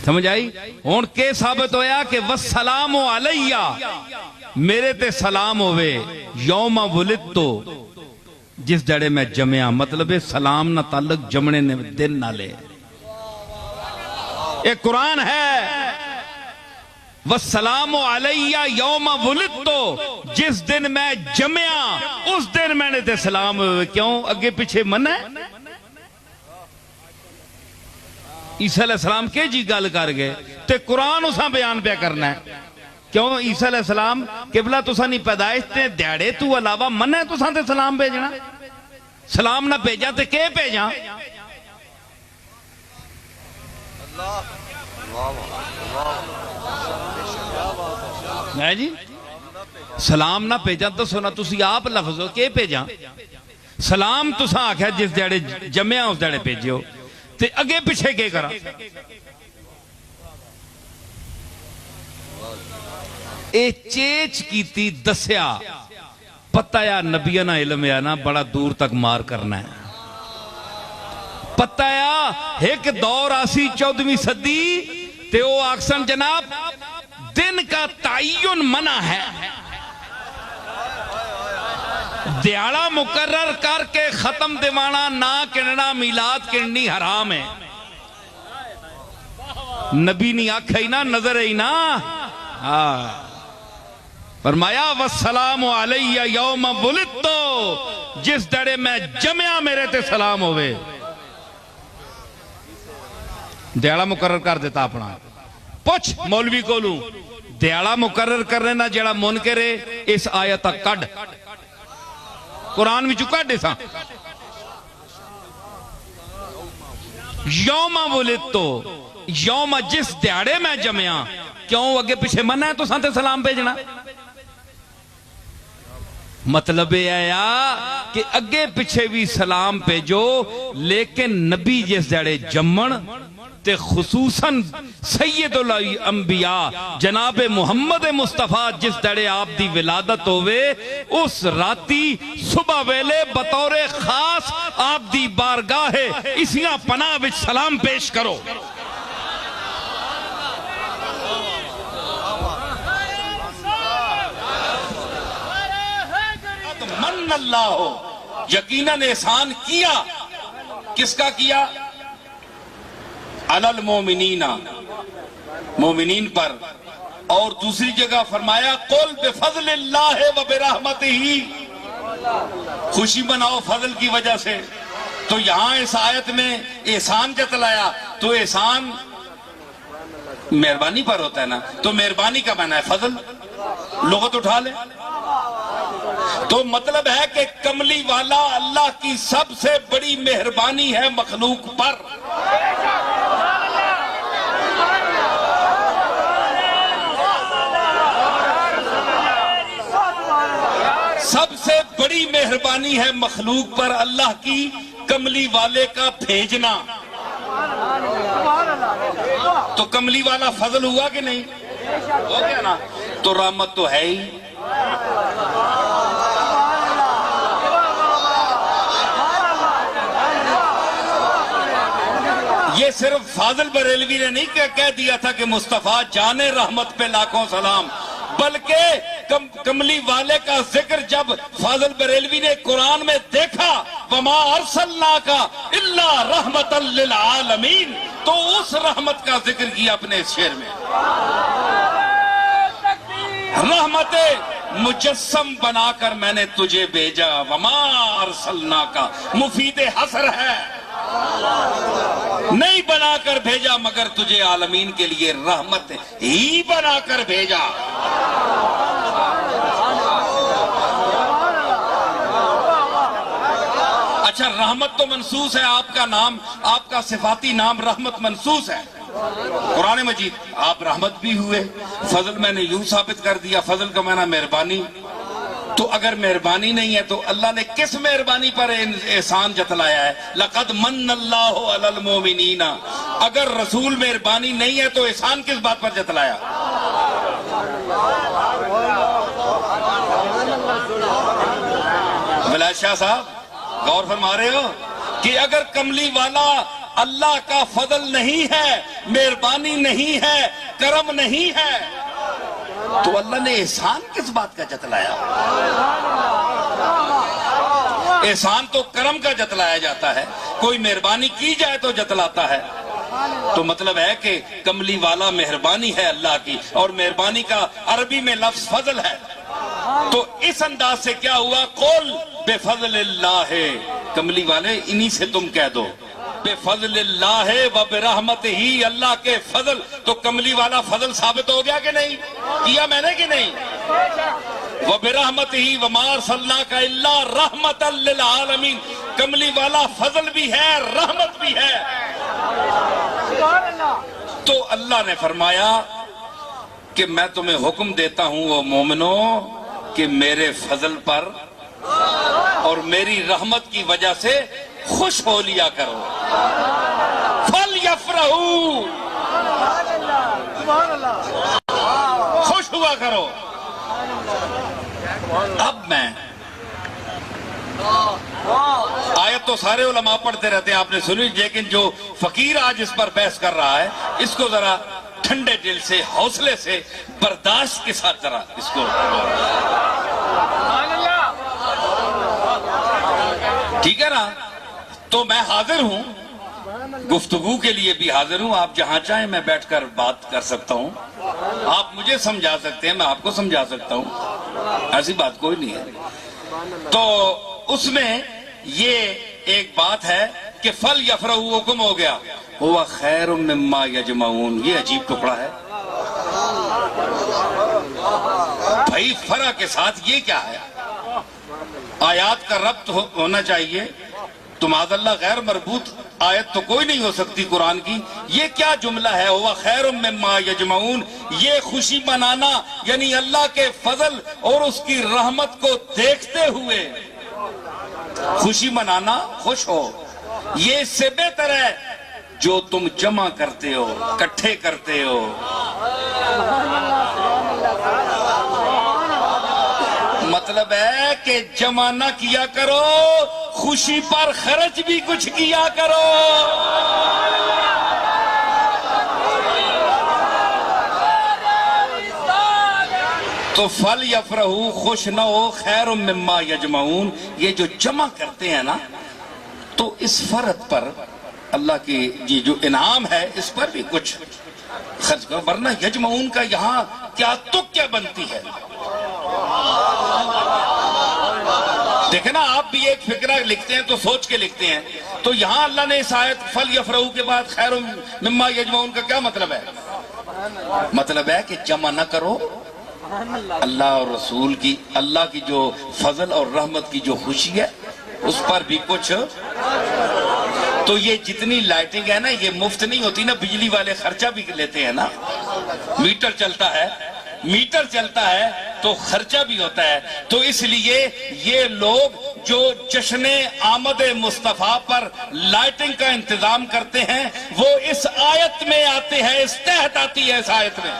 سمجھ آئی؟ ہون کے ثابت ہویا کہ والسلام علیہ میرے تے سلام ہوئے یوم ولدتو جس جڑے میں جمعہ، مطلب سلام نہ تعلق جمعنے نے دن نہ لے. ایک قرآن ہے والسلام علیہ یوم ولدتو جس دن میں جمعہ اس دن میں نے تے سلام ہوئے. کیوں اگے پیچھے منع ہے؟ عیسیٰ علیہ السلام کے جی گل کر گئے تے قرآن اساں بیان پہ کرنا ہے. کیوں عیسیٰ علیہ السلام قبلہ تساں نہیں پیدائش تے دیڑے تو علاوہ منع ہے تساں تے سلام بھیجنا؟ سلام نہ بھیجا تے کے بھیجا؟ ہے جی سلام نہ بھیجا تو سونا تسی آپ لفظ ہو کے بھیجا؟ سلام تساں آکھا جس دیڑے جمعہ اس دیڑے بھیجے ہو تے اگے پیچھے کے کرا؟ اے چیچ کیتی دسیا پتہ یا نبیانہ علم یا نا بڑا دور تک مار کرنا ہے. پتہ یا ایک دور آسی 14ویں صدی تے او آکسن جناب دن کا تعین منع ہے، دیاڑا مقرر کر کے ختم دیوانا نہ کننا میلاد کننی حرام ہے. نبی نہیں آکھا ہی نا نظر ہی نا. فرمایا والسلام علیہ یوم ولدتو جس دڑے میں جمعہ میرے تے سلام ہوئے. دیاڑا مقرر کر دیتا اپنا. پوچھ مولوی کو لوں دیاڑا مقرر کرنے نہ جڑا منکرے اس آیتہ کڈ قرآن میں چکا دے سا یوم ولدتو یوم جس دیاڑے میں جمعہ. کیوں اگے پیچھے منع ہے تو سانتے سلام بھیجنا؟ مطلب یہ آیا کہ اگے پیچھے بھی سلام بھیجو لیکن نبی جس دیاڑے جمن تے خصوصاً سید الانبیاء جناب محمد مصطفیٰ جس دڑے آپ دی ولادت ہوئے اس راتی صبح ویلے بطور خاص آپ دی بارگاہ اسیاں پناہ وچ سلام پیش کرو. من اللہ ہو یقیناً احسان کیا. کس کا کیا؟ علی المومنین مومنین پر. اور دوسری جگہ فرمایا قل بفضل اللہ و برحمتہ خوشی مناؤ فضل کی وجہ سے. تو یہاں اس آیت میں احسان جتلایا تو احسان مہربانی پر ہوتا ہے نا. تو مہربانی کا معنی ہے فضل. لغت اٹھا لے تو مطلب ہے کہ کملی والا اللہ کی سب سے بڑی مہربانی ہے مخلوق پر. سب سے بڑی مہربانی ہے مخلوق پر اللہ کی کملی والے کا بھیجنا. تو کملی والا فضل ہوا کہ نہیں؟ ہو گیا نا. تو رحمت تو ہے ہی. یہ صرف فاضل بریلوی نے نہیں کہہ دیا تھا کہ مصطفیٰ جان رحمت پہ لاکھوں سلام، بلکہ کملی والے کا ذکر جب فاضل بریلوی نے قرآن میں دیکھا وما ارسلناک الا رحمتا للعالمین تو اس رحمت کا ذکر کیا اپنے اس شعر میں. رحمت مجسم بنا کر میں نے تجھے بھیجا. وما ارسلناک مفید حسر ہے، نہیں بنا کر بھیجا مگر تجھے عالمین کے لیے رحمت ہی بنا کر بھیجا. اچھا رحمت تو منصوص ہے، آپ کا نام، آپ کا صفاتی نام رحمت منصوص ہے قرآن مجید. آپ رحمت بھی ہوئے. فضل میں نے یوں ثابت کر دیا فضل کا معنی مہربانی. تو اگر مہربانی نہیں ہے تو اللہ نے کس مہربانی پر احسان جتلایا ہے؟ لقد من اللہ علی المومنین. اگر رسول مہربانی نہیں ہے تو احسان کس بات پر جتلایا؟ ولایت شاہ صاحب غور فرما رہے ہو کہ اگر کملی والا اللہ کا فضل نہیں ہے، مہربانی نہیں ہے، کرم نہیں ہے، تو اللہ نے احسان کس بات کا جتلایا؟ احسان تو کرم کا جتلایا جاتا ہے، کوئی مہربانی کی جائے تو جتلاتا ہے۔ تو مطلب ہے کہ کملی والا مہربانی ہے اللہ کی، اور مہربانی کا عربی میں لفظ فضل ہے۔ تو اس انداز سے کیا ہوا؟ قول بفضل اللہ، کملی والے انہی سے تم کہہ دو بفضل اللہ و برحمت ہی، اللہ کے فضل۔ تو کملی والا فضل ثابت ہو گیا کہ نہیں؟ کیا میں نے کہ نہیں؟ و برحمت ہی وما ارسلناک الا رحمت للعالمین، کملی والا فضل بھی ہے، رحمت بھی ہے۔ تو اللہ نے فرمایا کہ میں تمہیں حکم دیتا ہوں وہ مومنو کہ میرے فضل پر اور میری رحمت کی وجہ سے خوش ہو لیا کرو۔ فَلْيَفْرَحُوا، خوش ہوا کرو۔ اب میں آیت تو سارے علماء پڑھتے رہتے ہیں، آپ نے سنی، لیکن جو فقیر آج اس پر بحث کر رہا ہے اس کو ذرا ٹھنڈے دل سے، حوصلے سے، برداشت کے ساتھ ذرا اس کو، ٹھیک ہے نا؟ تو میں حاضر ہوں، گفتگو کے لیے بھی حاضر ہوں، آپ جہاں چاہیں میں بیٹھ کر بات کر سکتا ہوں، آپ مجھے سمجھا سکتے ہیں، میں آپ کو سمجھا سکتا ہوں، ایسی بات کوئی نہیں ہے۔ تو اس میں یہ ایک بات ہے کہ فَلْيَفْرَحُوا حکم ہو گیا، هُوَ خَيْرٌ مِّمَّا يَجْمَعُونَ، یہ عجیب ٹکڑا ہے بھائی، فرح کے ساتھ یہ کیا ہے؟ آیات کا ربط ہونا چاہیے، تو معاذ اللہ غیر مربوط آیت تو کوئی نہیں ہو سکتی قرآن کی۔ یہ کیا جملہ ہے؟ هُوَ خَيْرٌ مِّمَّا يَجْمَعُونَ، یہ خوشی منانا یعنی اللہ کے فضل اور اس کی رحمت کو دیکھتے ہوئے خوشی منانا، خوش ہو، یہ اس سے بہتر ہے جو تم جمع کرتے ہو، کٹھے کرتے ہو۔ مطلب ہے کہ جمع نہ کیا کرو، خوشی پر خرچ بھی کچھ کیا کرو۔ تو فَلْيَفْرَحُوا، خوش نہ ہو، خَيْرٌ مِّمَّا يَجْمَعُونَ، یہ جو جمع کرتے ہیں نا، تو اس فرد پر اللہ کی یہ جو انعام ہے اس پر بھی کچھ خرچ کرو، ورنہ یجمعون کا یہاں کیا تک کیا بنتی ہے؟ دیکھیں نا، آپ بھی ایک فکرہ لکھتے ہیں تو سوچ کے لکھتے ہیں، تو یہاں اللہ نے اس آیت فَلْيَفْرَحُوا کے بعد خَيْرٌ مِّمَّا يَجْمَعُونَ کا کیا مطلب ہے؟ مطلب ہے کہ جمع نہ کرو، اللہ اور رسول کی، اللہ کی جو فضل اور رحمت کی جو خوشی ہے اس پر بھی کچھ۔ تو یہ جتنی لائٹنگ ہے نا، یہ مفت نہیں ہوتی نا، بجلی والے خرچہ بھی لیتے ہیں نا، میٹر چلتا ہے، میٹر چلتا ہے تو خرچہ بھی ہوتا ہے۔ تو اس لیے یہ لوگ جو جشن آمد مصطفیٰ پر لائٹنگ کا انتظام کرتے ہیں وہ اس آیت میں آتے ہیں، اس تحت آتی ہے اس آیت میں۔